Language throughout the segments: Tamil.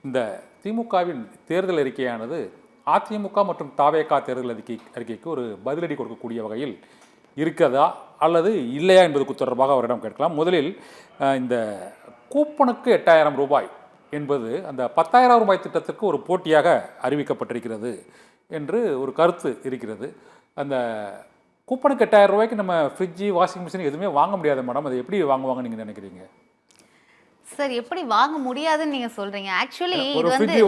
இந்த திமுகவின் தேர்தல் அறிக்கையானது அதிமுக மற்றும் தாவேகா தேர்தல் அறிக்கைக்கு ஒரு பதிலடி கொடுக்கக்கூடிய வகையில் இருக்கிறதா அல்லது இல்லையா என்பது தொடர்பாக அவரிடம் கேட்கலாம். முதலில் இந்த கூப்பனுக்கு 8000 ரூபாய் என்பது அந்த 10,000 ரூபாய் திட்டத்திற்கு ஒரு போட்டியாக அறிவிக்கப்பட்டிருக்கிறது என்று ஒரு கருத்து இருக்கிறது. அந்த கூப்பனுக்கு 8000 ரூபாய்க்கு நம்ம ஃப்ரிட்ஜு, வாஷிங் மிஷின் எதுவுமே வாங்க முடியாது மேடம். அதை எப்படி வாங்குவாங்க நீங்கள் நினைக்கிறீங்க? சார், எப்படி வாங்க முடியாதுன்னு நீங்க சொல்றீங்க? ஆக்சுவலி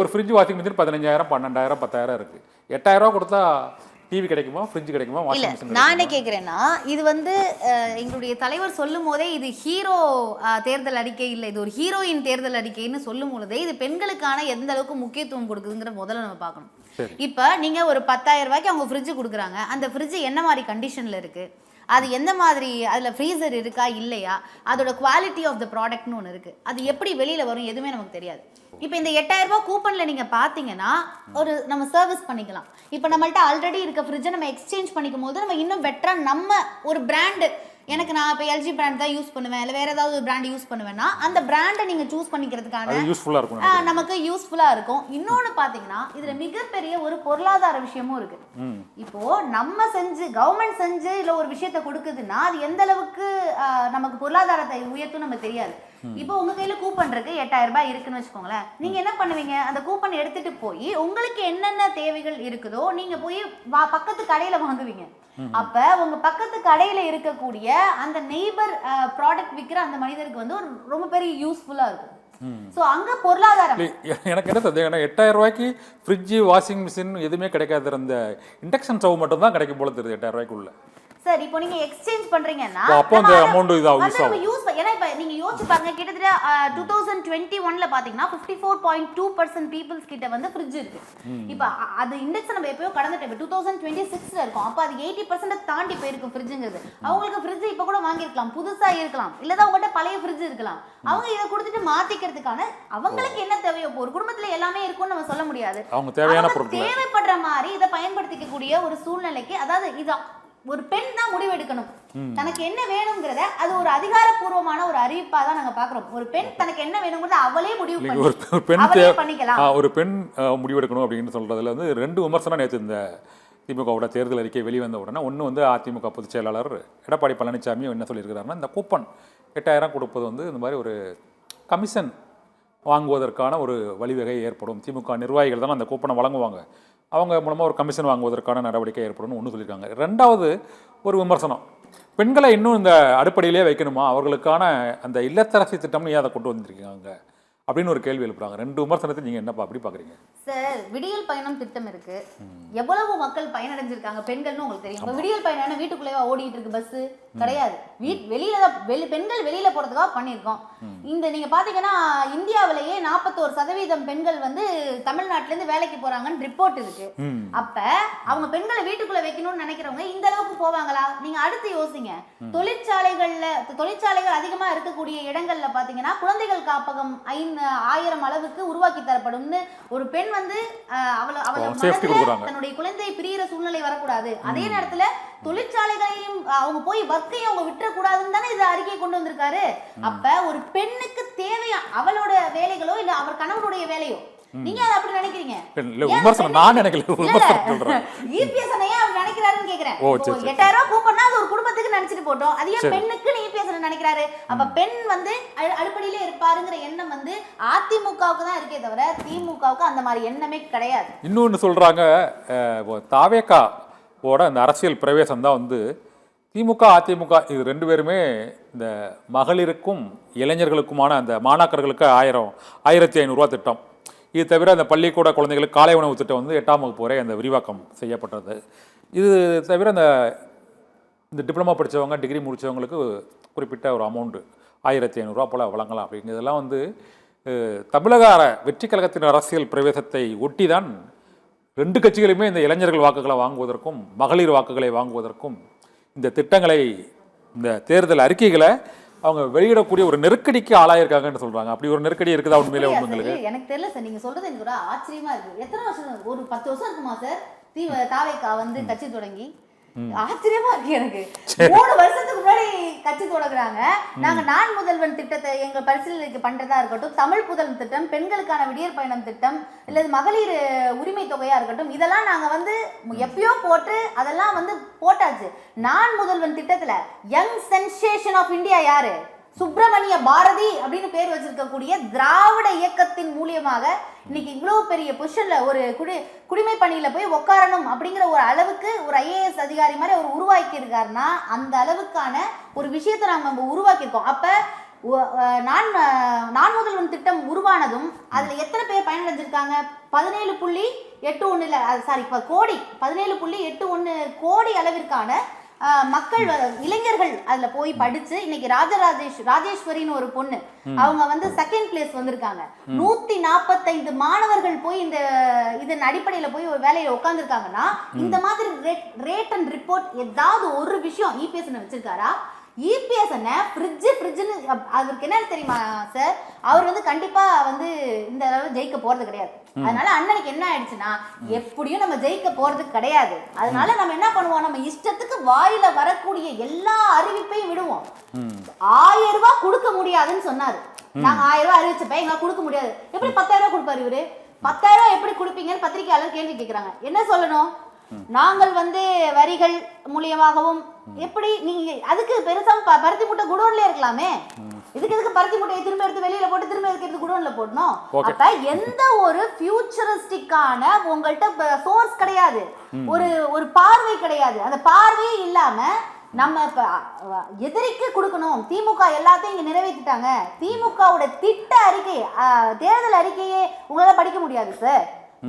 ஒரு ஃப்ரிட்ஜ் வாஷிங் மிஷின் 15,000, 12,000, 10,000 இருக்கு. 8,000 ரூபா கொடுத்தா டிவி கிடைக்குமா, ஃப்ரிட்ஜ் கிடைக்குமா, வாஷிங் மிஷின்? நான் என்ன கேட்குறேன்னா, இது எங்களுடைய தலைவர் சொல்லும் போதே இது ஹீரோ தேர்தல் அறிக்கை இல்லை, இது ஒரு ஹீரோயின் தேர்தல் அறிக்கைன்னு சொல்லும் பொழுதே இது பெண்களுக்கான எந்த அளவுக்கு முக்கியத்துவம் கொடுக்குதுங்கிற முதல்ல நம்ம பார்க்கணும். இப்போ நீங்க ஒரு 10,000 ரூபாய்க்கு அவங்க ஃப்ரிட்ஜ் கொடுக்குறாங்க. அந்த ஃப்ரிட்ஜ் என்ன மாதிரி கண்டிஷன்ல இருக்கு, அது எந்த மாதிரி, அதில் ஃப்ரீசர் இருக்கா இல்லையா, அதோட குவாலிட்டி ஆஃப் த ப்ராடக்ட்னு ஒன்று இருக்குது, அது எப்படி வெளியில் வரும் எதுவுமே நமக்கு தெரியாது. இப்போ இந்த 8000 ரூபாய் கூப்பனில் நீங்கள் பார்த்தீங்கன்னா நம்ம சர்வீஸ் பண்ணிக்கலாம். இப்போ நம்மள்ட்ட ஆல்ரெடி இருக்க ஃப்ரிட்ஜை நம்ம எக்ஸ்சேஞ்ச் பண்ணிக்கும் போது நம்ம இன்னும் பெட்டராக நம்ம ஒரு பிராண்டு, நான் இப்போ எல்ஜி பிராண்ட் தான் யூஸ் பண்ணுவேன், இல்லை வேறு ஏதாவது ஒரு பிராண்ட் யூஸ் பண்ணுவேன்னா அந்த பிராண்டை நீங்கள் சூஸ் பண்ணிக்கிறதுக்கான யூஸ்ஃபுல்லாக இருக்கும், நமக்கு யூஸ்ஃபுல்லாக இருக்கும். இன்னொன்று பார்த்தீங்கன்னா இதில் மிகப்பெரிய ஒரு பொருளாதார விஷயமும் இருக்குது. இப்போது நம்ம கவர்மெண்ட் செஞ்சு இல்லை ஒரு விஷயத்தை கொடுக்குதுன்னா அது எந்த அளவுக்கு நமக்கு பொருளாதாரத்தை உயர்த்தும் நமக்கு தெரியாது. இப்போ உங்க கையில கூப்பன் இருக்கு, 8000 ரூபாய் இருக்குன்னு வச்சுக்கோங்களேன். நீங்க என்ன பண்ணுவீங்க, அந்த கூப்பன் எடுத்துட்டு போய் உங்களுக்கு என்னென்ன தேவைகள் இருக்குதோ நீங்க போய் பக்கத்து கடையில வாங்குவீங்க. அப்ப உங்க பக்கத்து கடையில இருக்கக்கூடிய அந்த நெய்பர் ப்ராடக்ட் விற்கிற அந்த மனிதருக்கு ஒரு ரொம்ப பெரிய யூஸ்ஃபுல்லா இருக்கும். சோ அங்க பொருளாதாரம். எனக்கு என்ன சந்தேகம்னா, 8000 ரூபாய்க்கு ஃப்ரிட்ஜ், வாஷிங் மிஷின் எதுவுமே கிடைக்காது, அந்த இண்டக்ஷன் ஸ்டவ் மட்டும் தான் கிடைக்கும் போல தெரியுது 8000 ரூபாய்க்குள்ள. சார், இப்போ நீங்க எக்ஸ்சேஞ்ச் பண்றீங்கன்னா அப்போ அந்த அமௌண்ட் யூஸ் ஏன்னா இப்ப நீங்க யோசிச்சு பாருங்க, கிட்டத்தட்ட 2021ல பாத்தீங்கன்னா 54.2% பீப்புள்ஸ் கிட்ட ஃப்ரிட்ஜ் இருக்கு. இப்போ அது இண்டெக்ஸ் நம்ம எப்பயோ கடந்துட்டோம். இப்போ 2026ல இருக்கும். அப்ப அது 80% தாண்டி போயிருக்கும் ஃப்ரிட்ஜ்ங்கிறது. அவங்களுக்கு ஃப்ரிட்ஜ் இப்ப கூட வாங்கிருக்கலாம், புதுசா இருக்கலாம், இல்லதான் அவங்ககிட்ட பழைய ஃப்ரிட்ஜ் இருக்கலாம். அவங்க இதை கொடுத்துட்டு மாத்திக்கிறதுக்கான அவங்களுக்கு என்ன தேவையோ, ஒரு குடும்பத்துல எல்லாமே இருக்கும்னு நம்ம சொல்ல முடியாது. அவங்க தேவையான பொருட்கள் தேவைப்படுற மாதிரி இதை பயன்படுத்திக்க கூடிய ஒரு சூழ்நிலைக்கு, அதாவது இது ஒரு பெண் தான் முடிவெடுக்கணும் தனக்கு என்ன வேணுங்கிறத. அது ஒரு அதிகாரப்பூர்வமான ஒரு அறிவிப்பா தான் நாங்க பாக்குறோம். ஒரு பெண் தனக்கு என்ன வேணுங்கிறத அவளே முடிவு பண்ணிக்கலாம். ஒரு பெண் முடிவெடுக்கணும் அப்படின்னு சொல்றதுல ரெண்டு விமர்சனம் நேற்று இந்த திமுகவோட தேர்தல் அறிக்கை வெளிவந்த உடனே, ஒன்று அதிமுக பொதுச் செயலாளர் எடப்பாடி பழனிசாமி என்ன சொல்லியிருக்கிறாருன்னா, இந்த கூப்பன் 8000 கொடுப்பது இந்த மாதிரி ஒரு கமிஷன் வாங்குவதற்கான ஒரு வழிவகை ஏற்படும். திமுக நிர்வாகிகள் தான் அந்த கூப்பனை வழங்குவாங்க, அவங்க மூலமாக ஒரு கமிஷன் வாங்குவதற்கான நடவடிக்கை ஏற்படும் ஒன்று சொல்லியிருக்காங்க. ரெண்டாவது ஒரு விமர்சனம், பெண்களை இன்னும் இந்த அடிப்படையிலே வைக்கணுமா, அவர்களுக்கான அந்த இல்லத்தரசி திட்டம்னு ஏன் அதை கொண்டு வந்திருக்காங்க அப்படின்னு ஒரு கேள்வி எழுப்புறாங்க. ரெண்டு விமர்சனத்தை நீங்க என்னப்பா அப்படி பாக்குறீங்க? சார், விடியல் பயணம் திட்டம் இருக்கு, எவ்வளவு மக்கள் பயனடைஞ்சிருக்காங்க பெண்கள்னு உங்களுக்கு தெரியும். விடியல் பயணம் வீட்டுக்குள்ளேயே ஓடிட்டு இருக்கு, பஸ் கிடையாது, வெளியில பெண்கள் வெளியில போறதுக்காக பண்ணியிருக்கோம். இந்த நீங்க பாத்தீங்கன்னா இந்தியாவிலேயே 41% பெண்கள் தமிழ்நாட்டுல இருந்து வேலைக்கு போறாங்கன்னு ரிப்போர்ட் இருக்கு. அப்ப அவங்க பெண்களை வீட்டுக்குள்ள வைக்கணும்னு நினைக்கிறவங்க இந்த அளவுக்கு போவாங்களா? நீங்க அடுத்து யோசிங்க. தொழிற்சாலைகள் அதிகமா இருக்கக்கூடிய இடங்கள்ல பாத்தீங்கன்னா குழந்தைகள் காப்பகம் 1000 அளவுக்கு உருவாக்கி தரப்படும்னு ஒரு பெண் தன்னுடைய குழந்தை பிரியிற சூழ்நிலை வரக்கூடாது. அதே நேரத்துல தொழிற்சாலைகளையும் அவங்க போய் வர்க்கையும் அவங்க விட்டுறக்கூடாதுன்னு தானே இந்த அறிக்கையை கொண்டு வந்திருக்காரு. அப்ப ஒரு பெண்ணுக்கு தேவையா அவளோட வேலைகளோ இல்ல அவர் கணவருடைய வேலையோ, நீங்க அதை அப்படி நினைக்கிறீங்க? நான் நினைக்கல, இபிஎஸ் ஏன் அவர் நினைக்கிறாருன்னு கேக்குறேன். 8000 ரூபாய் கூப்பன்னா அது ஒரு குடும்பத்துக்கு நினைச்சிட்டு போட்டோம், அது ஏன் பெண்ணுக்கு இபிஎஸ் நினைக்கிறாரு? அப்ப பெண் அடிப்படையிலே இருப்பாருங்கிற எண்ணம் அதிமுகவுக்கு தான் இருக்கே தவிர திமுகவுக்கு அந்த மாதிரி எண்ணமே கிடையாது. இன்னொன்னு சொல்றாங்க, தாவேகாவோட அந்த அரசியல் பிரவேசம் தான் திமுக அதிமுக இது ரெண்டு பேருமே இந்த மகளிருக்கும் இளைஞர்களுக்குமான அந்த மாணாக்கர்களுக்கு 1500 ரூபா திட்டம், இது தவிர அந்த பள்ளிக்கூட குழந்தைகளுக்கு காலை உணவு திட்டம் 8ஆம் வகுப்பு வரை அந்த விரிவாக்கம் செய்யப்பட்டது. இது தவிர இந்த டிப்ளமா படித்தவங்க, டிகிரி முடித்தவங்களுக்கு குறிப்பிட்ட ஒரு அமௌண்ட்டு 1500 ரூபா போல் வழங்கலாம் அப்படிங்கிறதெல்லாம் தமிழக வெற்றி கழகத்தின் அரசியல் பிரவேசத்தை ஒட்டி தான் ரெண்டு கட்சிகளுமே இந்த இளைஞர்கள் வாக்குகளை வாங்குவதற்கும் மகளிர் வாக்குகளை வாங்குவதற்கும் இந்த திட்டங்களை, இந்த தேர்தல் அறிக்கைகளை அவங்க வெளியிடக்கூடிய ஒரு நெருக்கடிக்கு ஆளாயிருக்காங்கன்னு சொல்றாங்க. அப்படி ஒரு நெருக்கடி இருக்குதா உண்மையிலே? உங்களுக்கு எனக்கு தெரியல சார், நீங்க சொல்றது எனக்கு ஒரு ஆச்சரியமா இருக்கு. எத்தனை வருஷம், ஒரு 10 வருஷம் இருக்குமா சார் தாவேகா கட்சி தொடங்கி? ஆச்சரியமா இருக்கு எனக்கு. 3 வருஷத்துக்கு முன்னாடி கட்சி தொடங்குறாங்க. நாங்க நான் முதல்வன் திட்டத்தை எங்க பரிசீலனைக்கு பண்றதா இருக்கட்டும், தமிழ் புதல்வன் திட்டம், பெண்களுக்கான விடியற் பயணம் திட்டம், இல்ல மகளிர் உரிமை தொகையா இருக்கட்டும், இதெல்லாம் நாங்க வந்து எப்பயோ போட்டு அதெல்லாம் வந்து போட்டாச்சு. நான் முதல்வன் திட்டத்துல யங் சென்சேஷன் ஆஃப் இந்தியா யாரு? சுப்பிரமணிய பாரதி அப்படின்னு பேர் வச்சிருக்கக்கூடிய திராவிட இயக்கத்தின் மூலியமாக இன்னைக்கு இவ்வளவு பெரிய பொசிஷன்ல ஒரு குடிமை பணியில போய் உட்காரணும் அப்படிங்கிற ஒரு அளவுக்கு ஒரு IAS அதிகாரி மாதிரி அவர் உருவாக்கி இருக்காருன்னா அந்த அளவுக்கான ஒரு விஷயத்தை நம்ம உருவாக்கியிருக்கோம். அப்ப நான் முதல்வன் திட்டம் உருவானதும் அதுல எத்தனை பேர் பயனடைஞ்சிருக்காங்க? 17.81 கோடி 17.81 கோடி அளவிற்கான மக்கள் இளைஞர்கள் அதுல போய் படிச்சு இன்னைக்கு ராஜேஸ்வரின்னு ஒரு பொண்ணு, அவங்க வந்து 2nd பிளேஸ் வந்திருக்காங்க. 145 மாணவர்கள் போய் இந்த இதன் அடிப்படையில போய் ஒரு வேலையில உட்கார்ந்துருக்காங்கன்னா இந்த மாதிரி ரேட் அண்ட் ரிப்போர்ட் ஏதாவது ஒரு விஷயம் EPS வச்சிருக்காரா? EPS ஃப்ரிட்ஜ்னு அவருக்கு என்ன தெரியுமா சார்? அவர் வந்து கண்டிப்பா வந்து இந்த அளவு ஜெயிக்க போறது கிடையாது. அதனால அண்ணனுக்கு என்ன ஆயிடுச்சுன்னா எப்படியும் நம்ம ஜெயிக்க போறதுக்கு கிடையாது. அதனால நம்ம என்ன பண்ணுவோம், நம்ம இஷ்டத்துக்கு வாயில வரக்கூடிய எல்லா அறிவிப்பையும் விடுவோம். 1000 ரூபாய் கொடுக்க முடியாதுன்னு சொன்னாரு. நாங்க 1000 ரூபாய் அறிவிச்சப்ப எங்க கொடுக்க முடியாது. எப்படி 10,000 ரூபாய் கொடுப்பாரு இவரு? 10,000 ரூபாய் எப்படி கொடுப்பீங்கன்னு பத்திரிகையாளர் கேள்வி கேட்கிறாங்க. என்ன சொல்லணும்? நாங்கள் வந்து வரிகள் மூலியமாகவும் எப்படி நீங்க அதுக்கு பெருசா பருத்தி மூட்டை குடோன்ல இருக்கலாமே, இதுக்கு எதுக்கு பருத்தி மூட்டையை திரும்ப எடுத்து வெளியில போட்டு திரும்ப எடுத்து குடோன்ல போடணும்? அப்ப எந்த ஒரு ஃபியூச்சரிஸ்டிக்கான உங்கள்கிட்ட சோர்ஸ் கிடையாது, ஒரு பார்வை கிடையாது. அந்த பார்வையே இல்லாம நம்ம இப்ப எதிரிக்கு கொடுக்கணும். திமுக எல்லாத்தையும் இங்க நிறைவேற்றிட்டாங்க. திமுகவோட திட்ட அறிக்கை தேர்தல் அறிக்கையே உங்களால படிக்க முடியாது சார்.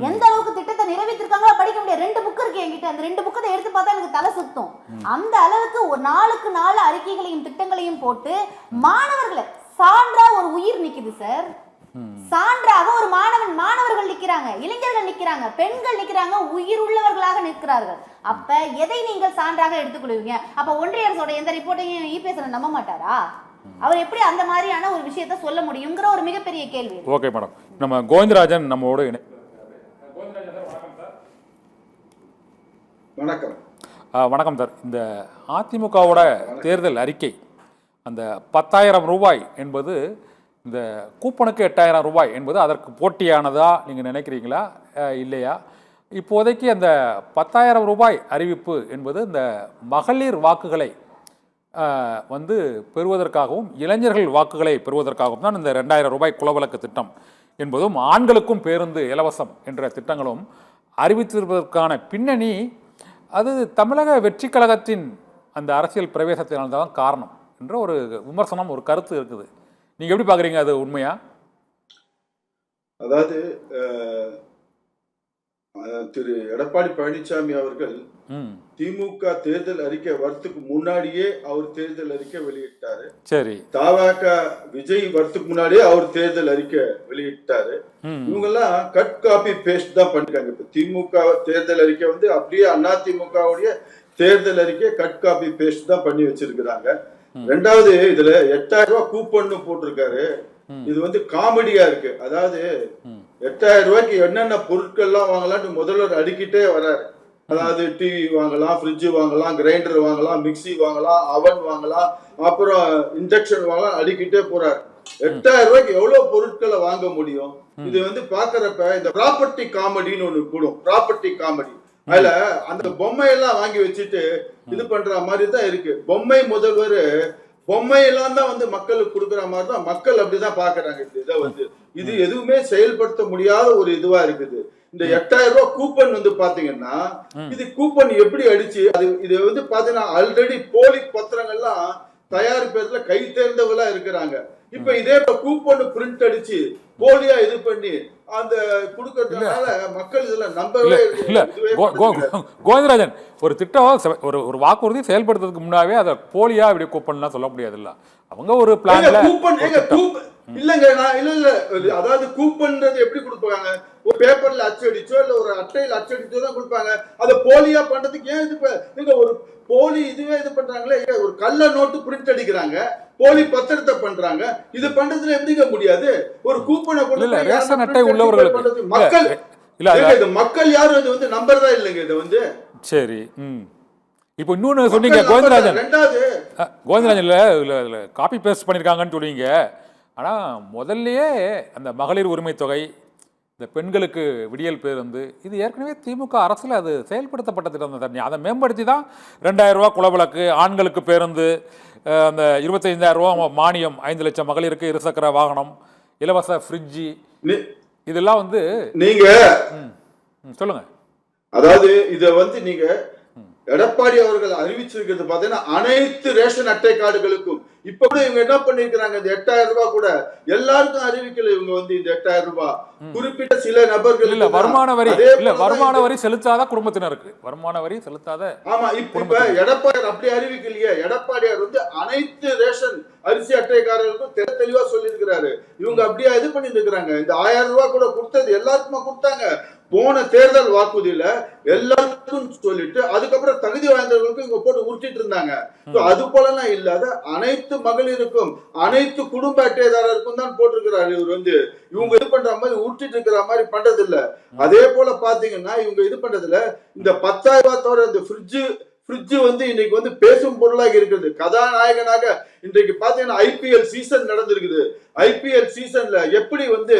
எந்த அளவுக்கு திட்டத்தை நிறைவேற்றிருக்காங்களோ படிக்க முடியாது. 2 புக் இருக்கு என்கிட்ட. அந்த 2 புக்கை எடுத்து பார்த்தா எனக்கு தலை சுத்தும். அந்த அளவுக்கு ஒரு நாளுக்கு நாள் அறிக்கைகளையும் திட்டங்களையும் போட்டு மாணவர்களை சான்றா ஒரு உயிர் நிக்குது சார். சான்றாக ஒரு மாணவர்கள் நிக்கிறாங்க, இளைஞர்கள் நிக்கிறாங்க, பெண்கள் நிக்கிறாங்க, உயிர் உள்ளவர்களாக நிற்கிறார்கள். அப்ப எதை நீங்கள் சான்றாக எடுத்துக்கொள்வீங்க? அப்ப ஒன்றிய அரசோட எந்த ரிப்போர்ட்டையும் EPS நம்ப மாட்டாரா? அவர் எப்படி அந்த மாதிரியான ஒரு விஷயத்த சொல்ல முடியுங்கிற ஒரு மிகப்பெரிய கேள்வி. ஓகே மேடம், நம்ம கோவிந்தராஜன் நம்மோடு வணக்கம். வணக்கம் சார். இந்த அதிமுகவோட தேர்தல் அறிக்கை அந்த 10,000 ரூபாய் என்பது இந்த கூப்பனுக்கு 8,000 ரூபாய் என்பது அதற்கு போட்டியானதா நீங்கள் நினைக்கிறீங்களா இல்லையா? இப்போதைக்கு அந்த 10,000 ரூபாய் அறிவிப்பு என்பது இந்த மகளிர் வாக்குகளை வந்து பெறுவதற்காகவும் இளைஞர்கள் வாக்குகளை பெறுவதற்காகவும் தான் இந்த 2,000 ரூபாய் குலவிளக்கு திட்டம் என்பதும் ஆண்களுக்கும் பேருந்து இலவசம் என்ற திட்டங்களும் அறிவித்திருப்பதற்கான பின்னணி அது தமிழக வெற்றி கழகத்தின் அந்த அரசியல் பிரவேசத்தினால்தான் காரணம் என்ற ஒரு விமர்சனம், ஒரு கருத்து இருக்குது. நீங்க எப்படி பாக்குறீங்க? அது உண்மையா? அதாவது திரு எடப்பாடி பழனிசாமி அவர்கள் திமுக தேர்தல் அறிக்கை வரத்துக்கு முன்னாடியே அவர் தேர்தல் அறிக்கை வெளியிட்டாரு. சரி. தமாக விஜய் வரத்துக்கு முன்னாடியே அவர் தேர்தல் அறிக்கை வெளியிட்டாரு. இவங்க எல்லாம் கட் காப்பி பேஸ்ட் தான் பண்ணிருக்காங்க. இப்ப திமுக தேர்தல் அறிக்கை வந்து அப்படியே அதிமுகவுடைய தேர்தல் அறிக்கை கட் காப்பி பேஸ்ட் தான் பண்ணி வச்சிருக்கிறாங்க. 2வது இதுல 8,000 ரூபாய் கூப்பன் போட்டிருக்காரு. இது வந்து காமெடியா இருக்கு. அதாவது 8,000 ரூபாய்க்கு என்னென்ன பொருட்கள் எல்லாம் வாங்கலாம்னு முதல்வர் அடிக்கிட்டே வர்றாரு. அதாவது டிவி வாங்கலாம், ஃப்ரிட்ஜ் வாங்கலாம், கிரைண்டர் வாங்கலாம், மிக்சி வாங்கலாம், அவன் வாங்கலாம், அப்புறம் இன்ஜெக்ஷன் வாங்கலாம், அடிக்கிட்டே போறாரு. 8,000 ரூபாய்க்கு எவ்வளவு பொருட்களை வாங்க முடியும்? இது வந்து பாக்குறப்ப இந்த ப்ராப்பர்ட்டி காமெடின்னு ஒண்ணு கூடும். Property comedy. அதுல அந்த பொம்மையெல்லாம் வாங்கி வச்சுட்டு இது பண்ற மாதிரி தான் இருக்கு. பொம்மை முதல்வர் பொம்மையெல்லாம் தான் வந்து மக்களுக்கு கொடுக்குற மாதிரி தான் மக்கள் அப்படிதான் பாக்குறாங்க. இதை வந்து இது எதுவுமே செயல்படுத்த முடியாத ஒரு இதுவா இருக்குது. இந்த 8,000 ரூபாய் கூப்பன் வந்து பாத்தீங்கன்னா இது கூப்பன் எப்படி அடிச்சு இது வந்து பாத்தீங்கன்னா ஆல்ரெடி போலி பத்திரங்கள்லாம் தயாரிப்பதுல கை தேர்ந்தவங்களா இருக்கிறாங்க. இப்ப இதே கூப்பன் பிரிண்ட் அடிச்சு போலியா இது பண்ணி அந்த கொடுக்கறதுனால மக்கள் இதுல நம்பவே இல்ல. கோவிந்தராஜன், ஒரு திட்டம் ஒரு வாக்குறுதி செயல்படுத்துறதுக்கு முன்னாவே அதை போலியா இப்படி கூப்பன்லாம் சொல்ல முடியாது இல்ல. அவங்க ஒரு பிளான்ல இல்லங்க இல்ல அதாவது கூப்பன்றது எப்படி கொடுப்பாங்க? ஒரு பேப்பர்ல அச்சடிச்சோ இல்ல ஒரு அட்டையில அச்சடிச்சோ தான் கொடுப்பாங்க. அதை போலியா பண்றதுக்கு ஏன் இது ஒரு போலி இதுவே இது பண்றாங்களே? ஒரு கள்ள நோட்டு பிரிண்ட் அடிக்கிறாங்க, போலி பத்திரத்தை பண்றாங்க. இது பண்றதுல எப்படிங்க முடியாது? ஒரு கூப்பனை இல்ல ரேஷன் அட்டை உள்ளவர்களுக்கு மக்கள் இல்ல இது மக்கள் யாரும் இது வந்து நம்பறதா இல்லைங்க. இது வந்து சரி இப்போ இன்னொன்று சொன்னீங்க கோவிந்தராஜன், ரெண்டாவது கோவிந்தராஜன் இல்லை காப்பி பேஸ்ட் பண்ணியிருக்காங்கன்னு சொல்லுவீங்க. ஆனால் முதல்லயே அந்த மகளிர் உரிமை தொகை, இந்த பெண்களுக்கு விடியல் பேருந்து, இது ஏற்கனவே திமுக அரசில் அது செயல்படுத்தப்பட்ட திட்டம் தான். அதை மேம்படுத்தி தான் 2000 ரூபா குலவிளக்கு, ஆண்களுக்கு பேருந்து, அந்த 25,000 ரூபா மானியம், 5 லட்சம் மகளிருக்கு இருசக்கர வாகனம், இலவச ஃப்ரிட்ஜு, இதெல்லாம் வந்து நீங்க சொல்லுங்க. அதாவது இத வந்து நீங்க எடப்பாடி அவர்கள் அறிவிச்சிருக்கிறது பாத்தீங்கன்னா அனைத்து ரேஷன் அட்டை கார்டுகளுக்கும். இப்ப கூட இவங்க என்ன பண்ணிருக்காங்க, இந்த 8000 ரூபாய் கூட எல்லாருக்கும் அறிவிக்கல. இவங்க வந்து இந்த 8000 ரூபாய் குறிப்பிட்ட சில நபர்கள் இல்ல வருமான வரி செலுத்தாத குடும்பத்தினருக்கு வருமான வரி செலுத்தாத. ஆமா, இப்ப எடப்பாடியார் அப்படி அறிவிக்கலையே. எடப்பாடியார் வந்து அனைத்து ரேஷன் அரிசி அட்டைக்காரர்களுக்கும் தெளிவா சொல்லி இருக்கிறாரு. இவங்க அப்படியே இது பண்ணிட்டு இருக்கிறாங்க. இந்த 1000 ரூபாய் கூட கொடுத்தது எல்லாருக்குமா கொடுத்தாங்க. போன தேர்தல் வாக்குறுதியில எல்லாருக்கும் சொல்லிட்டு அதுக்கப்புறம் தகுதி வாய்ந்தவர்களுக்கும் இவங்க போட்டு உருட்டிட்டு இருந்தாங்க. அது போலலாம் இல்லாத அனைத்து மகளிருக்கும் அனைத்து குடும்ப அட்டைதாரருக்கும் தான் போட்டிருக்கிறாரு. இவர் வந்து இவங்க இது பண்ற மாதிரி உருட்டிட்டு இருக்கிற மாதிரி பண்றது இல்ல. அதே போல பாத்தீங்கன்னா இவங்க இது பண்றதுல இந்த 10,000 ரூபாய் தவிர இந்த ஃப்ரிட்ஜ் வந்து இன்னைக்கு வந்து பேசும் பொருளாக இருக்குது. கதாநாயகனாக இன்றைக்கு பாத்தீங்கன்னா ஐபிஎல் சீசன் நடந்திருக்குது. ஐபிஎல் சீசன்ல எப்படி வந்து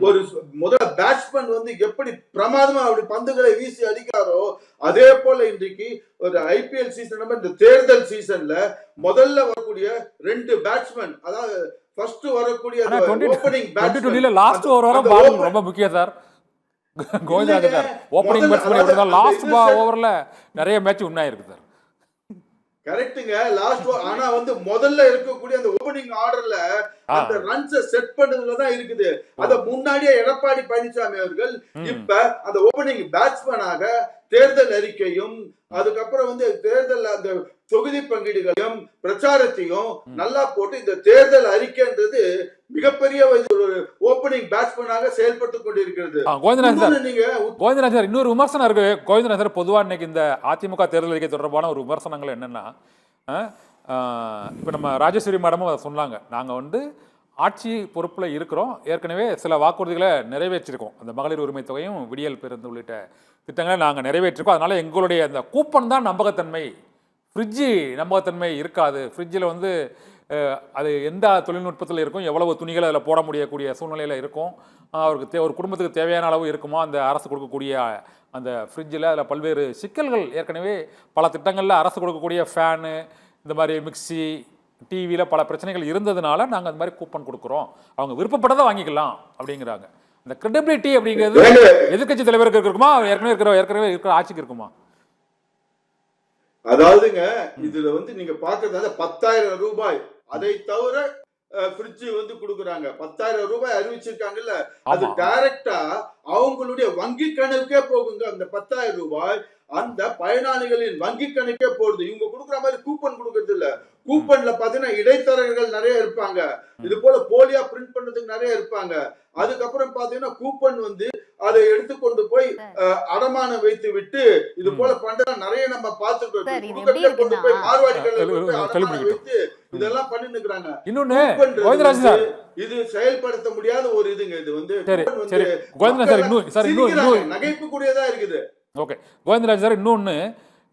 ஒரு முதல் பேட்ஸ்மேன் வந்து எப்படி பிரமாதமா அப்படி பந்துகளை வீசி அடிக்காரோ, அதே போல இன்றைக்கு ஒரு ஐபிஎல் சீசன் இந்த தேர்தல் சீசன்ல முதல்ல வரக்கூடிய 2 பேட்ஸ்மேன், அதாவது ஃபர்ஸ்ட் வரக்கூடிய ஓபனிங் பேட்ஸ்மேன், லாஸ்ட் ஓவர் ரொம்ப முக்கியம் sir. Govindarajan sir opening batsman last ஓவர்ல நிறைய மேட்ச் வின் ஆயிருக்கு சார். கரெக்ட்டுங்க, லாஸ்ட் ஆனா வந்து முதல்ல இருக்கக்கூடிய அந்த ஓபனிங் ஆர்டர்ல அந்த ரன்ஸ் செட் பண்றதுல தான் இருக்குது. அத முன்னாடியே எடப்பாடி பழனிசாமி அவர்கள் இப்ப அந்த ஓபனிங் பேட்ஸ்மேனாக தேர்தல் அறிக்கையும் அதுக்கப்புறம் வந்து தேர்தல் அந்த தொகுதி பங்கீடுகளையும் பிரச்சாரத்தையும் நல்லா போட்டு இந்த தேர்தல் அறிக்கைன்றது மிகப்பெரிய ஒரு ஓபனிங் பேட்ஸ்மேனாக செயல்பட்டுக் கொண்டிருக்கிறது. கோவிந்தராஜன் சார் இன்னொரு விமர்சனம் இருக்கு. கோவிந்தராஜன் சார் பொதுவாக இன்னைக்கு இந்த அதிமுக தேர்தல் அறிக்கை தொடர்பான ஒரு விமர்சனங்கள் என்னன்னா, இப்போ நம்ம ராஜேஸ்வரி மேடமும் அதை சொன்னாங்க. நாங்கள் வந்து ஆட்சி பொறுப்பில் இருக்கிறோம், ஏற்கனவே சில வாக்குறுதிகளை நிறைவேற்றிருக்கோம். அந்த மகளிர் உரிமை தொகையும் விடியல் பேருந்து உள்ளிட்ட திட்டங்களை நாங்கள் நிறைவேற்றிருக்கோம். அதனால எங்களுடைய அந்த கூப்பன் தான் நம்பகத்தன்மை, ஃப்ரிட்ஜு நம்பகத்தன்மை இருக்காது. ஃப்ரிட்ஜில் வந்து அது எந்த தொழில்நுட்பத்தில் இருக்கும், எவ்வளவு துணிகளை அதில் போட முடியக்கூடிய சூழ்நிலையில் இருக்கும், அவருக்கு ஒரு குடும்பத்துக்கு தேவையான அளவு இருக்குமா அந்த அரசு கொடுக்கக்கூடிய அந்த ஃப்ரிட்ஜில், அதில் பல்வேறு சிக்கல்கள் ஏற்கனவே பல திட்டங்களில் அரசு கொடுக்கக்கூடிய ஃபேனு, இந்த மாதிரி மிக்சி, டிவியில் பல பிரச்சனைகள் இருந்ததுனால நாங்கள் அந்த மாதிரி கூப்பன் கொடுக்குறோம், அவங்க விருப்பப்பட்டதை வாங்கிக்கலாம் அப்படிங்கிறாங்க. இந்த கிரெடிபிலிட்டி அப்படிங்கிறது எதிர்கட்சி தலைவருக்கு இருக்குமா, ஏற்கனவே இருக்கிற ஆட்சிக்கு இருக்குமா? அதாவதுங்க இதுல வந்து நீங்க பாக்குறதால 10,000 ரூபாய், அதை தவிர ஃப்ரிட்ஜ் வந்து கொடுக்குறாங்க. 10,000 ரூபாய் அறிவிச்சிருக்காங்கல்ல, அது டைரக்டா அவங்களுடைய வங்கி கணக்கே போகுங்க. அந்த 10,000 ரூபாய் அந்த பயனாளிகளின் வங்கி கணக்கே போடுது. இவங்க கொடுக்குற மாதிரி கூப்பன் கொடுக்கறது இல்ல. கூப்பன்ல பாத்தீங்கன்னா இடைத்தரகர்கள் நிறைய இருப்பாங்க, இது போல போலியா பிரிண்ட் பண்றதுக்கு நிறைய இருப்பாங்க. அதுக்கப்புறம் பாத்தீங்கன்னா கூப்பன் வந்து அதை எடுத்துக்கொண்டு போய் அடமானம் வைத்து விட்டு இது போல பண்ற நிறைய நம்ம பார்த்துட்டோம். கொண்டு போய் மார்வாடிகள் வைத்து இதெல்லாம் பண்ணிட்டு இருக்காங்க. இன்னொன்னு இது செயல்படுத்த முடியாத ஒரு இதுங்க. இது வந்து நகைப்பு கூடியதா இருக்குது. ஓகே கோவிந்தராஜ் சார், இன்னொன்று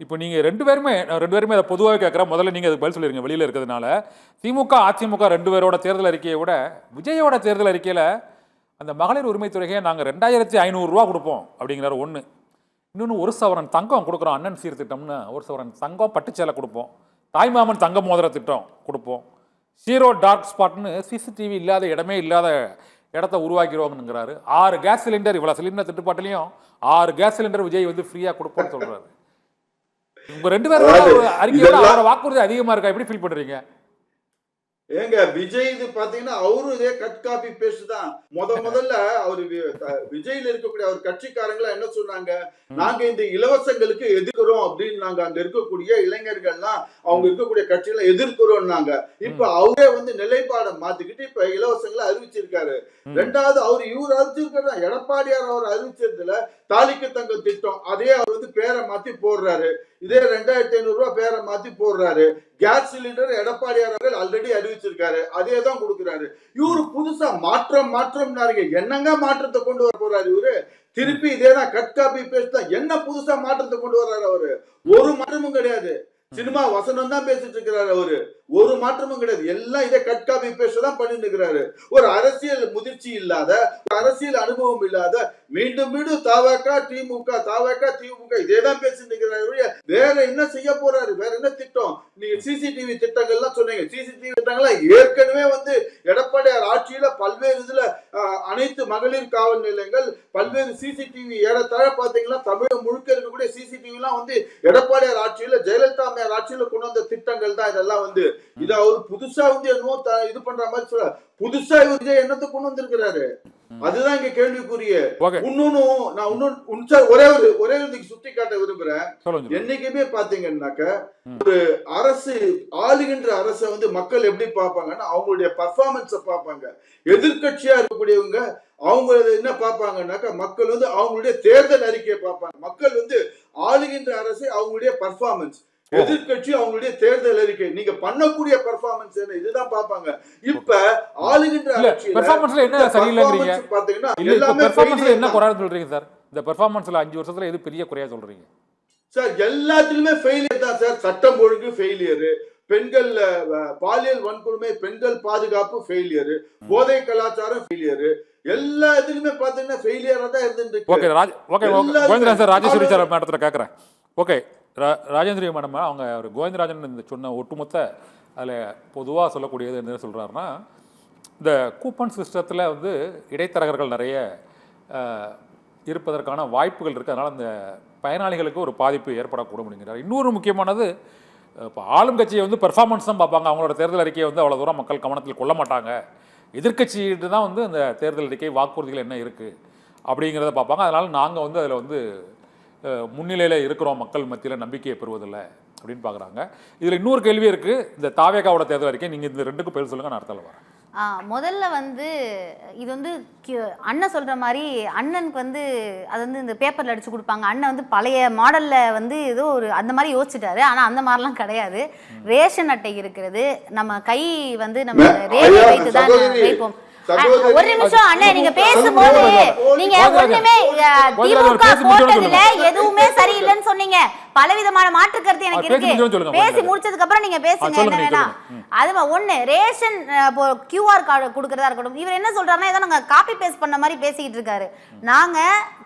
இப்போ நீங்கள் ரெண்டு பேருமே அதை பொதுவாக கேட்குறேன். முதல்ல நீங்கள் அதுக்கு பதில் சொல்லிடுங்க. வெளியில் இருக்கிறதுனால திமுக அதிமுக 2 பேரோட தேர்தல் அறிக்கையை விட விஜயோட தேர்தல் அறிக்கையில் அந்த மகளிர் உரிமை தொகையை நாங்கள் 2,500 ரூபா கொடுப்போம் அப்படிங்கிறாரு ஒன்று. இன்னொன்று 1 சவரன் தங்கம் கொடுக்குறோம், அண்ணன் சீர்திட்டம்னு 1 சவரன் தங்கம் பட்டுச்சேலை கொடுப்போம், தாய்மாமன் தங்க மோதிர திட்டம் கொடுப்போம், 0 டார்க் ஸ்பாட்னு சிசிடிவி இல்லாத இடமே இல்லாத இடத்த உருவாக்கிறோம்னுங்கிறாரு. 6 கேஸ் சிலிண்டர், இவ்வளோ சிலிண்டர் திட்டப்பாட்டிலையும் 6 கேஸ் சிலிண்டர் விஜய் வந்து ஃப்ரீயாக கொடுப்போம்னு சொல்கிறாரு. உங்க 2 பேரும் அறிக்கையோட அவரோட வாக்குறுதி அதிகமாக இருக்கா, எப்படி ஃபீல் பண்ணுறீங்க? ஏங்க விஜய் இது பாத்தீங்கன்னா அவரும் இதே கட் காப்பி பேஸ்ட் தான். முதல்ல அவரு விஜய்ல இருக்கக்கூடிய அவர் கட்சிக்காரங்களா என்ன சொன்னாங்க, நாங்க இந்த இலவசங்களுக்கு எதிர்க்கிறோம் அப்படின்னு நாங்க அங்க இருக்கக்கூடிய இளைஞர்கள்லாம் அவங்க இருக்கக்கூடிய கட்சிகளை எதிர்க்கிறோம்னாங்க. இப்ப அவரே வந்து நிலைப்பாடை மாத்திக்கிட்டு இப்ப இலவசங்களை அறிவிச்சிருக்காரு. 2வது அவர் இவர் அறிவிச்சிருக்காரு, எடப்பாடியார் அவர் அறிவிச்சதுல தாலிக்கு தங்க திட்டம், அதே அவர் வந்து பேரை மாத்தி போடுறாரு. இதே 2,500 ரூபாய் பேரை மாத்தி போடுறாரு. கேஸ் சிலிண்டர் எடப்பாடியார் அவர்கள் ஆல்ரெடி அறிவிச்சிருக்காரு, அதே தான் கொடுக்குறாரு. இவரு புதுசா மாற்றம் என்னங்க மாற்றத்தை கொண்டு வர போறாரு இவரு? திருப்பி இதேதான் கட் காப்பி பேஸ்ட் தான். என்ன புதுசா மாற்றத்தை கொண்டு வர்றாரு அவரு? ஒரு மாற்றமும் கிடையாது. சினிமா வசனம் தான் பேசிட்டு இருக்கிறாரு அவரு. ஒரு மாற்றமும் கிடையாது. எல்லாம் இதை கட் காப்பி பேஸ்ட் தான் பண்ணிட்டு இருக்கிறாரு. ஒரு அரசியல் முதிர்ச்சி இல்லாத, ஒரு அரசியல் அனுபவம் இல்லாத, மீண்டும் மீண்டும் தாவக திமுக இதேதான் பேசிட்டு இருக்கிறாரு. வேற என்ன செய்ய போறாரு? வேற என்ன திட்டம்? நீங்க சிசிடிவி திட்டங்கள்லாம் சொன்னீங்க. சிசிடிவி திட்டங்கள்லாம் ஏற்கனவே எடப்பாடியார் ஆட்சியில பல்வேறு இதுல அனைத்து மகளிர் காவல் நிலையங்கள், பல்வேறு சிசிடிவி ஏறத்தாழ பாத்தீங்கன்னா தமிழ் முழுக்க இருக்கக்கூடிய சிசிடிவி எல்லாம் எடப்பாடியார் ஆட்சியில, ஜெயலலிதா அம்மையார் ஆட்சியில கொண்டு வந்த திட்டங்கள் தான் இதெல்லாம். இது அவர் புதுசா என்னமோ இது பண்ற மாதிரி சொல்ல, புதுசா இவர் என்னத்தை கொண்டு வந்திருக்கிறாரு? அதுதான் இங்க கேள்விக்குரிய. ஒரே ஒரு சுட்டி காட்ட விரும்புறேன். என்னைக்குமே பாத்தீங்கன்னாக்க ஒரு அரசு, ஆளுகின்ற அரசை மக்கள் எப்படி பார்ப்பாங்கன்னா அவங்களுடைய பர்ஃபார்மன்ஸ பார்ப்பாங்க. எதிர்கட்சியா இருக்கக்கூடியவங்க அவங்க என்ன பார்ப்பாங்கன்னாக்கா மக்கள் அவங்களுடைய தேர்தல் அறிக்கையை பார்ப்பாங்க. மக்கள் ஆளுகின்ற அரசை அவங்களுடைய பர்ஃபார்மன்ஸ், எதிர்கட்சி அவங்களுடைய தேர்தல் அறிக்கை, நீங்க பண்ணக்கூடிய பெர்ஃபார்மன்ஸ் என்ன, இதுதான் பாப்பாங்க. இப்ப ஆளுகின்ற பெர்ஃபார்மன்ஸ்ல என்ன சரியில்லைங்கறீங்க? பாத்தீங்கன்னா எல்லாமே பெர்ஃபார்மன்ஸ்ல என்ன குறையா சொல்றீங்க சார்? இந்த பெர்ஃபார்மன்ஸ்ல 5 வருஷத்துல எது பெரிய குறையா சொல்றீங்க சார்? எல்லாத்துலயுமே ஃபெயிலியர் தான் சார். சட்டம் ஒழுங்கு ஃபெயிலியர், பெண்கள் பாலியல் வன்கொடுமை, பெண்கள் பாதுகாப்பு ஃபெயிலியர், போதை கலாச்சாரம் ஃபெயிலியர், எல்லா இதுலயுமே பாத்தீங்கன்னா ஃபெயிலியரா தான் இருந்துட்டு. Okay Govindarajan sir, Rajeswari sir மேடத்துல கேக்குறேன். ஓகே ராஜேந்திரி மேடம், அவங்க ஒரு கோவிந்தராஜன் சொன்ன ஒட்டுமொத்த அதில் பொதுவாக சொல்லக்கூடியது என்ன சொல்கிறாருன்னா, இந்த கூப்பன் சிஸ்டத்தில் இடைத்தரகர்கள் நிறைய இருப்பதற்கான வாய்ப்புகள் இருக்குது. அதனால் அந்த பயனாளிகளுக்கு ஒரு பாதிப்பு ஏற்படக்கூடும் அப்படிங்கிறார். இன்னொரு முக்கியமானது, இப்போ ஆளும் கட்சியை பெர்ஃபார்மன்ஸ் தான் பார்ப்பாங்க. அவங்களோட தேர்தல் அறிக்கையை அவ்வளோ தூரம் மக்கள் கவனத்தில் கொள்ள மாட்டாங்க. எதிர்கட்சிகிட்ட தான் அந்த தேர்தல் அறிக்கை வாக்குறுதிகள் என்ன இருக்குது அப்படிங்கிறத பார்ப்பாங்க. அதனால் நாங்கள் அதில் முன்னிலையில் இருக்கிறோம், மக்கள் மத்தியில் நம்பிக்கையை பெறுவதில்லை அப்படின்னு பார்க்குறாங்க. இதில் இன்னொரு கேள்வி இருக்குது. இந்த தாவேகாவோட தேர்தல் அறிக்கை, நீங்கள் இந்த ரெண்டுக்கும் பேர் சொல்லுங்கள், நான் அர்த்தம் வரேன். முதல்ல இது அண்ணன் சொல்கிற மாதிரி அண்ணனுக்கு அது இந்த பேப்பரில் அடித்து கொடுப்பாங்க. அண்ணன் பழைய மாடலில் ஏதோ ஒரு அந்த மாதிரி யோசிச்சுட்டாரு. ஆனால் அந்த மாதிரிலாம் கிடையாது. ரேஷன் அட்டை இருக்கிறது, நம்ம கை நம்ம ரேகை வைத்து தான் வைப்போம். ஒரு நிமிஷம் அண்ணன், நீங்க பேசும்போது நீங்க ஒண்ணுமே திமுக போட்டதுல எதுவுமே சரியில்லைன்னு சொன்னீங்க. பலவிதமான மாற்று கருத்து எனக்கு இருக்கு. பேசி முடிச்சதுக்கு அப்புறம் நீங்க பேசுங்க, என்ன வேணாம். அது ஒண்ணு, ரேஷன் QR கார்டு கொடுக்கறதா இருக்கட்டும். இவர் என்ன சொல்றாருன்னா, ஏதோ நாங்க காப்பி பேஸ்ட் பண்ண மாதிரி பேசிக்கிட்டு இருக்காரு. நாங்க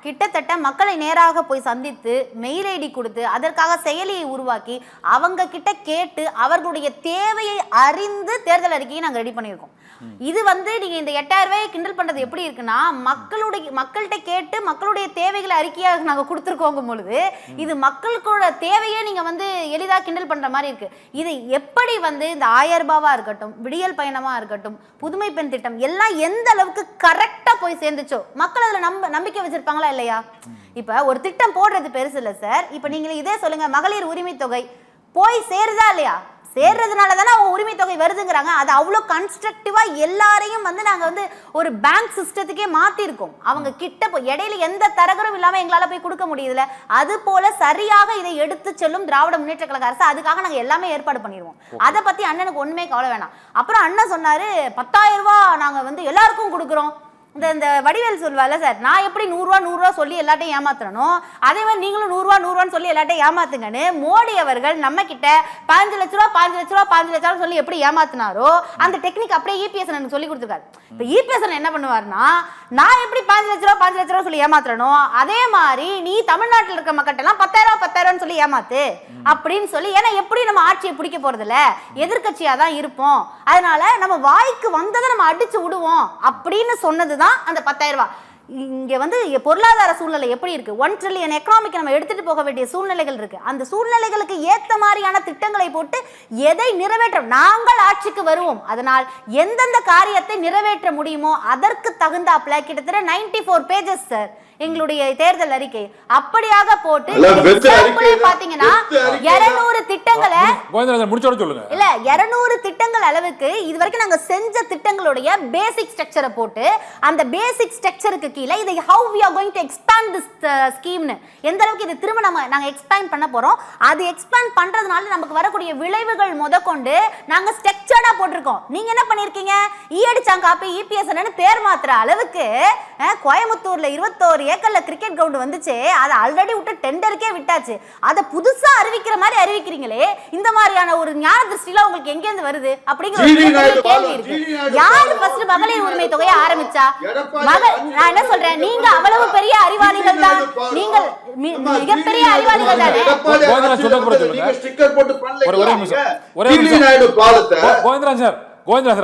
கிட்டத்தட்ட மக்களை நேராக போய் சந்தித்து மெயில் ஐடி கொடுத்து அதற்காக செயலியை உருவாக்கி அவங்க கிட்ட கேட்டு அவர்களுடைய தேவையை அறிந்து தேர்தல் அறிக்கையை நாங்க ரெடி பண்ணியிருக்கோம். இது நீங்க இந்த 8000 ரூபாயை கிண்டல் பண்றது எப்படி இருக்குன்னா, மக்கள்கிட்ட கேட்டு மக்களுடைய தேவைகளை அறிக்கையாக நாங்க கொடுத்துருக்கோங்க பொழுது இது மக்களுக்கு தேவையே நீங்க எளிதா கிண்டல் பண்ற மாதிரி இருக்கு. இது எப்படி இந்த 1000 ரூபாவா இருக்கட்டும், விடியல் பயணமா இருக்கட்டும், புதுமை பெண் திட்டம் எல்லாம் எந்த அளவுக்கு கரெக்டா போய் சேர்ந்துச்சோ மக்கள் அதுல நம்பிக்கை வச்சிருப்பாங்களா இல்லையா? இப்ப ஒரு திட்டம் போடுறது பெருசு இல்ல சார். இப்ப நீங்க இதே சொல்லுங்க, மகளிர் உரிமை தொகை போய் சேருதா இல்லையா? சேர்றதுனால தானே அவங்க உரிமை தொகை வருதுங்கிறாங்க. அது அவ்வளோ கன்ஸ்ட்ரக்டிவா எல்லாரையும் நாங்க ஒரு பேங்க் சிஸ்டத்துக்கே மாத்திருக்கோம். அவங்க கிட்ட இடையில எந்த தரகரும் இல்லாம எங்களால போய் கொடுக்க முடியுதுல. அது போல சரியாக இதை எடுத்து செல்லும் திராவிட முன்னேற்ற கழக அரசு. அதுக்காக நாங்க எல்லாமே ஏற்பாடு பண்ணிடுவோம். அதை பத்தி அண்ணனுக்கு ஒண்ணுமே கவலை வேணாம். அப்புறம் அண்ணன் சொன்னாரு 10,000 ரூபாய் நாங்க எல்லாருக்கும் கொடுக்குறோம். இந்த வடிவேல் சொல்வால சார், நான் எப்படி 100 ரூபா சொல்லி எல்லாத்தையும் ஏமாத்துறனோ அதே மாதிரி நீங்களும் 100 ரூபான்னு சொல்லி எல்லாத்தையும் ஏமாத்துங்கன்னு மோடி அவர்கள் நம்ம கிட்ட 5 லட்ச ரூபா சொல்லி எப்படி ஏமாத்தினாரோ அந்த டெக்னிக் அப்படியே இபிஎஸ் எனக்கு சொல்லி கொடுத்துருக்காரு. இப்ப இபிஎஸ் என்ன பண்ணுவாருன்னா, நான் எப்படி 5 லட்ச ரூபா சொல்லி ஏமாத்துறனோ அதே மாதிரி நீ தமிழ்நாட்டில் இருக்க மக்கள்கிட்ட எல்லாம் 10,000 சொல்லி ஏமாத்து அப்படின்னு சொல்லி. ஏன்னா எப்படி நம்ம ஆட்சியை பிடிக்க போறது இல்ல, எதிர்கட்சியா தான் இருப்போம். அதனால நம்ம வாய்க்கு வந்ததை நம்ம அடிச்சு விடுவோம் அப்படின்னு சொன்னதுதான் அந்த 10,000 ரூபாய். இங்க பொருளாதார சூழ்நிலை எப்படி இருக்கு? 1 ட்ரில்லியன் எக்கனாமிக் நம்ம எடுத்துட்டு போக வேண்டிய சூழ்நிலைகள் இருக்கு. அந்த சூழ்நிலைகளுக்கு ஏத்த மாதிரியான திட்டங்களை போட்டு எதை நிறைவேற்ற நாங்கள் ஆட்சிக்கு வருவோம். அதனால் எந்தெந்த காரியத்தை நிறைவேற்ற முடியுமோ அதற்கு தகுந்தாப்ல கிட்டத்தட்ட 94 பேஜஸ் சார் எங்களுடைய தேர்தல் அறிக்கை அப்படியாக போட்டு பாத்தீங்கன்னா 200 திட்டங்களை இல்ல 200 திட்டங்கள் அளவுக்கு இதுவரைக்கும் நாங்க செஞ்ச திட்டங்களுடைய பேசிக் ஸ்ட்ரக்சரை போட்டு அந்த பேசிக் ஸ்ட்ரக்சருக்கு கீழே இதை how we are going to expand this scheme னு எந்த அளவுக்கு இது திரும்ப நாங்க எக்ஸ்பேண்ட் பண்ண போறோம். அது எக்ஸ்பேண்ட் பண்றதுனால நமக்கு வரக்கூடிய விளைவுகள் முதற்கொண்டு நாங்க ஸ்ட்ரக்சர்டா போட்டிருக்கோம். நீங்க என்ன பண்ணிருக்கீங்க? ஈயடிச்சாங்க காப்பி இபிஎஸ் பேர் மாத்துற அளவுக்கு கோயம்புத்தூர்ல 21 ஏக்கர்ல கிரிக்கெட் கிரவுண்ட் வந்துச்சு, அதை ஆல்ரெடி விட்டு டெண்டருக்கே விட்டாச்சு, அதை புதுசா அறிவிக்கிற மாதிரி அறிவிக்கிறீங்களே, இந்த மாதிரியான ஒரு ஞான திருஷ்டிலாம் உங்களுக்கு எங்க இருந்து வருது அப்படிங்கிற ஒரு கேள்வி இருக்கு. யாரு ஃபர்ஸ்ட் மகளிர் உரிமை தொகையை ஆரம்பிச்சா? நான் என்ன சொல்றேன், நீங்க அவ்வளவு பெரிய அறிவாளிகள் தான், நீங்கள் மிகப்பெரிய அறிவாளிகள் தானே. கோவிந்தராஜ் சார்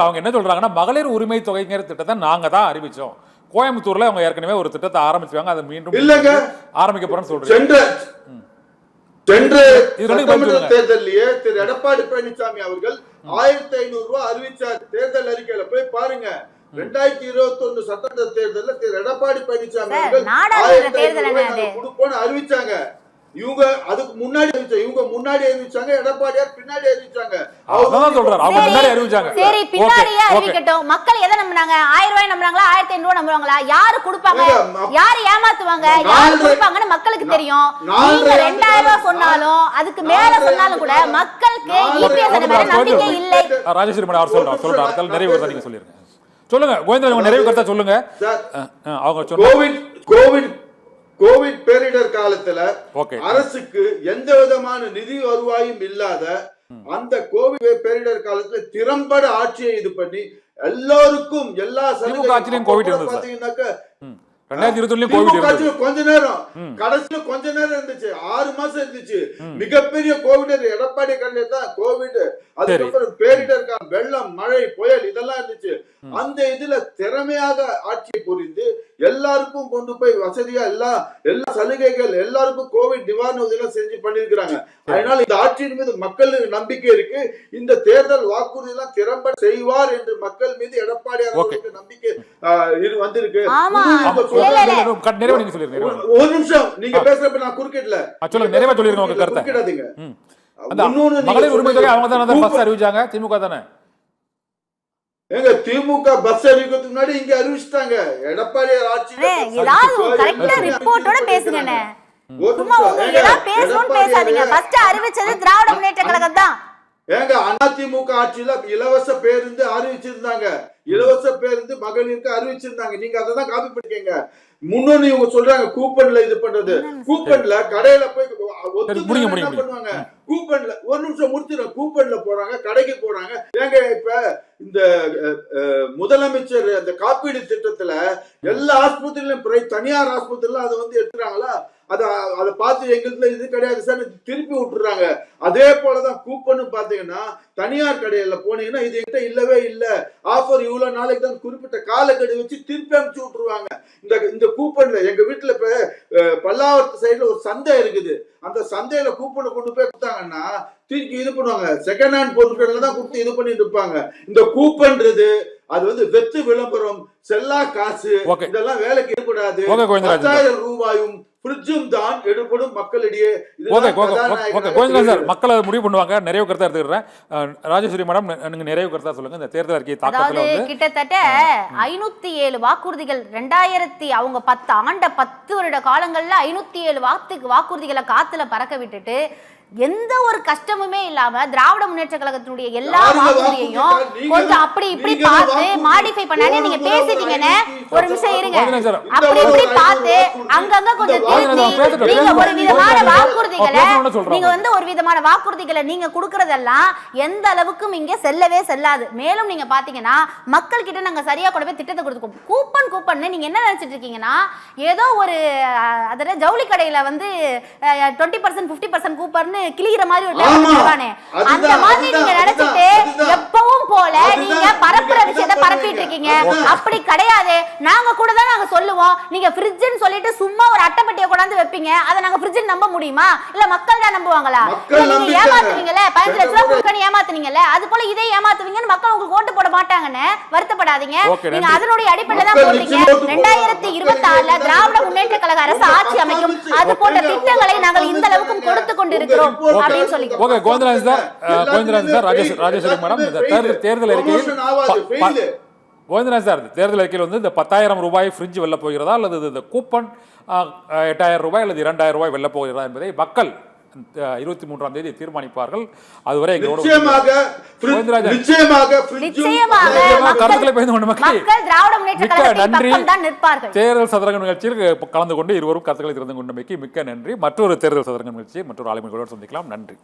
அவங்க என்ன சொல்றாங்கன்னா, மகளிர் உரிமை தொகைங்கிற திட்டத்தை நாங்க தான் அறிவிச்சோம். கோயம்புத்தூர்ல அவங்க ஏற்கனவே ஒரு திட்டத்தை ஆரம்பிச்சாங்க, அதை மீண்டும் ஆரம்பிக்க போறேன்னு சொல்றீங்க. தேர்தலிலேயே திரு எடப்பாடி பழனிசாமி அவர்கள் 1500 ரூபாய் அறிவிச்சார். தேர்தல் அறிக்கையில போய் பாருங்க. 2021 சட்டமன்ற தேர்தலில் திரு எடப்பாடி பழனிசாமி அவர்கள் 1500 ரூபாய் கொடுப்போம்னு அறிவிச்சாங்க. இவங்க அதுக்கு முன்னாடி அறிவிச்சாங்க, இவங்க முன்னாடி அறிவிச்சாங்க, எடப்பாடியார் பின்னாடி அறிவிச்சாங்க. அதான் சொல்றாரு, அவங்க முன்னாடி அறிவிச்சாங்க. சரி, பின்னாடியே அறிவிக்கட்டும். மக்கள் எதை நம்புறாங்க? 1000 ரூபாய் நம்புறாங்களா, 1500 ரூபாய் நம்புறாங்களா? யாரு கொடுப்பாங்க, யாரு ஏமாத்துவாங்க, யாரு கொடுப்பாங்கன்னு மக்களுக்கு தெரியும். நீங்க 2000 ரூபாய் சொன்னாலும் அதுக்கு மேல சொன்னாலும் கூட மக்களுக்கு இபிஎஸ் மேல நம்பிக்கை இல்லை. ராஜேஸ்வரி மேடம் அவர் சொல்றாரு, நிறைய கருத்து நீங்க சொல்லிருங்க. சொல்லுங்க கோவிந்தராஜ், நிறைய கருத்தா சொல்லுங்க. அவங்க சொன்னாங்க கோவிட் பேரிடர் காலத்துல அரசுக்கு எந்த விதமான நிதி வருவாயும் இல்லாத அந்த கோவிட் பேரிடர் காலத்துல திறம்பட ஆட்சியை இது பண்ணி எல்லாருக்கும் எல்லா சலுகையும் பாத்தீங்கன்னாக்க 2020 கொஞ்ச நேரம் கடைசியில கொஞ்ச நேரம் இருந்துச்சு, 6 மாசம் இருந்துச்சு. மிகப்பெரிய கோவிட் எடப்பாடி கண்ணில் தான் கோவிட், அதுக்கப்புறம் பேரிடர் வெள்ளம், மழை, புயல் இதெல்லாம் இருந்துச்சு. அந்த இதுல திறமையாக ஆட்சியை புரிந்து எல்லாருக்கும் கொண்டு போய் வசதியா எல்லா சலுகைகள் எல்லாருக்கும் கோவிட் நிவாரண உதவி செஞ்சு பண்ணிருக்கிறாங்க. அதனால இந்த ஆட்சியின் மீது மக்களுக்கு நம்பிக்கை இருக்கு. இந்த தேர்தல் வாக்குறுதி எல்லாம் திறம்பட செய்வார் என்று மக்கள் மீது எடப்பாடியார் நம்பிக்கை வந்திருக்கு. ஒரு நிமிஷம், நீங்க பேசுறப்ப நான் குறுக்கிடல, நிறைய சொல்லிருங்க கருத்தை. குறுக்கிடாதீங்க. மகளிர் உரிமை தொகை அவங்க தானே ஃபர்ஸ்ட் அறிவிச்சாங்க, திமுக தானே. எங்க திமுக பஸ் அறிவிக்கிறதுக்கு முன்னாடி இங்க அறிவிச்சிட்டாங்க. எடப்பாடியார் ஆட்சியில ஏதாவது கரெக்ட்டா ரிப்போர்ட்டோட பேசுங்கண்ணே. சும்மா உங்களுக்கு ஏதாவது பேசணும்னு பேசாதீங்க. ஃபர்ஸ்ட் அறிவிச்சது திராவிட முன்னேற்ற கழகம் தான். ஏங்க அதிமுக ஆட்சியில இலவச பேருந்து அறிவிச்சிருந்தாங்க, இலவச பேருந்து மகளிருக்கு அறிவிச்சிருந்தாங்க. நீங்க அதை தான் காப்பி பண்ணிக்கீங்க. முன்னோன்னு இவங்க சொல்றாங்க கூப்பன்ல இது பண்றது. கூப்பன்ல கடையில போய் என்ன பண்ணுவாங்க, கூப்பன்ல ஒரு நிமிஷம் முடிச்சிடும், கூப்பன்ல போறாங்க, கடைக்கு போறாங்க. ஏங்க இப்ப இந்த முதலமைச்சர் அந்த காப்பீடு திட்டத்துல எல்லா ஆஸ்பத்திரியிலும் தனியார் ஆஸ்பத்திரியில அதை வந்து எடுத்துறாங்களா, அதை பார்த்து எங்களுக்கு இது கிடையாது சார் திருப்பி விட்டுறாங்க. அதே போலதான் கூப்பன் பாத்தீங்கன்னா தனியார் கடையில போனீங்கன்னா இது என்கிட்ட இல்லவே இல்ல, ஆஃபர் இவ்வளவு நாளைக்கு தான் குறிப்பிட்ட காலக்கெடு வச்சு திருப்பி அனுப்பிச்சு விட்டுருவாங்க. இந்த கூப்பன்ல எங்க வீட்டுல இப்ப பல்லாவரத்து சைடுல ஒரு சந்தை இருக்குது, அந்த சந்தையில கூப்பனை கொண்டு போய் கொடுத்தாங்கன்னா திருப்பி இது பண்ணுவாங்க, செகண்ட் ஹேண்ட் பொருட்கள்ல தான் கொடுத்து இது பண்ணிட்டு இருப்பாங்க. இந்த கூப்பன்றது அது வந்து வெத்து விளம்பரம், செல்லா காசு, இதெல்லாம் வேலைக்கு ஈடுபடாது. 10,000 ரூபாயும் ஃப்ரிட்ஜும் தான் எடுப்படும் மக்களிடையே. மக்களை முடிவு பண்ணுவாங்க. நிறைய கருத்தா எடுத்துக்கிறேன். ராஜேஸ்வரி மேடம், நீங்க நிறைய கருத்தா சொல்லுங்க. இந்த தேர்தல் அறிக்கை தாக்கத்துல வந்து கிட்டத்தட்ட 507 வாக்குறுதிகள் 2000 அவங்க 10 வருட காலங்கள்ல 507 வாக்குறுதிகளை காத்துல பறக்க விட்டுட்டு எந்த ஒரு கஷ்டமுமே இல்லாம திராவிட முன்னேற்ற கழகத்தினுடைய எல்லா வாக்குறுதியையும் கொஞ்சம் அப்படி இப்படி பார்த்து மாடிஃபை பண்ணானே நீங்க பேசிட்டீங்கன்னு ஒரு நிமிஷம் இருங்க. அப்படி இப்படி பார்த்து அங்கங்க கொஞ்சம் திருத்தி நீங்க ஒரு விதமான வாக்குறுதிகளை நீங்க கொடுக்கறதெல்லாம் எந்த அளவுக்கும் இங்க செல்லவே செல்லாது. மேலும் நீங்க பாத்தீங்கன்னா மக்கள் கிட்ட நாங்க சரியா கொண்டு போய் திட்டத்தை கொடுத்துக்கோம். கூப்பன் நீங்க என்ன நினைச்சிட்டு இருக்கீங்கன்னா ஏதோ ஒரு அதாவது ஜவுளி கடையில வந்து 20% 50% கூப்பன் கிளிகிற மாதிரி ஒரு அந்த மாதிரி நீங்க நினைச்சிட்டு எப்பவும் போல நீங்க பரப்புற விஷயத்தை பரப்பிட்டு இருக்கீங்க. அப்படி கிடையாது. நாங்க கூட தான் நாங்க சொல்லுவோம், நீங்க ஃப்ரிட்ஜ்னு சொல்லிட்டு சும்மா ஒரு அட்டைப்பட்டியை கொண்டாந்து வைப்பீங்க, அதை நாங்க ஃப்ரிட்ஜ் நம்ப முடியுமா? இல்ல மக்கள் தான் நம்புவாங்களா? நீங்க ஏமாத்துவீங்கல்ல, 15 லட்சம் ரூபாய் கொடுக்கணும் ஏமாத்துனீங்கல்ல, அது போல இதே ஏமாத்துவீங்கன்னு மக்கள் உங்களுக்கு ஓட்டு போட மாட்டாங்கன்னு வருத்தப்படாதீங்க. நீங்க அதனுடைய அடிப்படையில தான் போட்டீங்க. 2026ல திராவிட முன்னேற்ற கழக அரசு ஆட்சி அமைக்கும், அது போன்ற திட்டங்களை நாங்கள் இந்த அளவுக்கு கொடுத்து கொண்டிருக்கிறோம். கோவிந்தராஜ் சார், ராஜேஸ்வரி மேடம், தேர்தல் அறிக்கையில் கோவிந்தராஜ் சார் தேர்தல் அறிக்கையில் வந்து இந்த 10,000 ரூபாய் ஃப்ரிட்ஜ் வெல்ல போகிறதா அல்லது இந்த கூப்பன் 8,000 ரூபாய் அல்லது 2,000 ரூபாய் வெல்ல போகிறதா என்பதை மக்கள் 23ஆம் தேதி தீர்மானிப்பார்கள். அதுவரை எங்களோட நிச்சயமாக கருத்துக்களை பகிர்ந்து கொண்ட மக்கள் திராவிட முன்னேற்ற மிக்க கழகத்தின் நன்றி. பக்கம் தான் நிற்பார்கள். தேர்தல் சதுரங்க நிகழ்ச்சியில் கலந்து கொண்டு இருவரும் கருத்துக்களை திறந்து கொண்டமைக்கு மிக்க நன்றி. மற்றொரு தேர்தல் சதுரங்க நிகழ்ச்சியை மற்றொரு ஆளுமைகளோடு சந்திக்கலாம். நன்றி.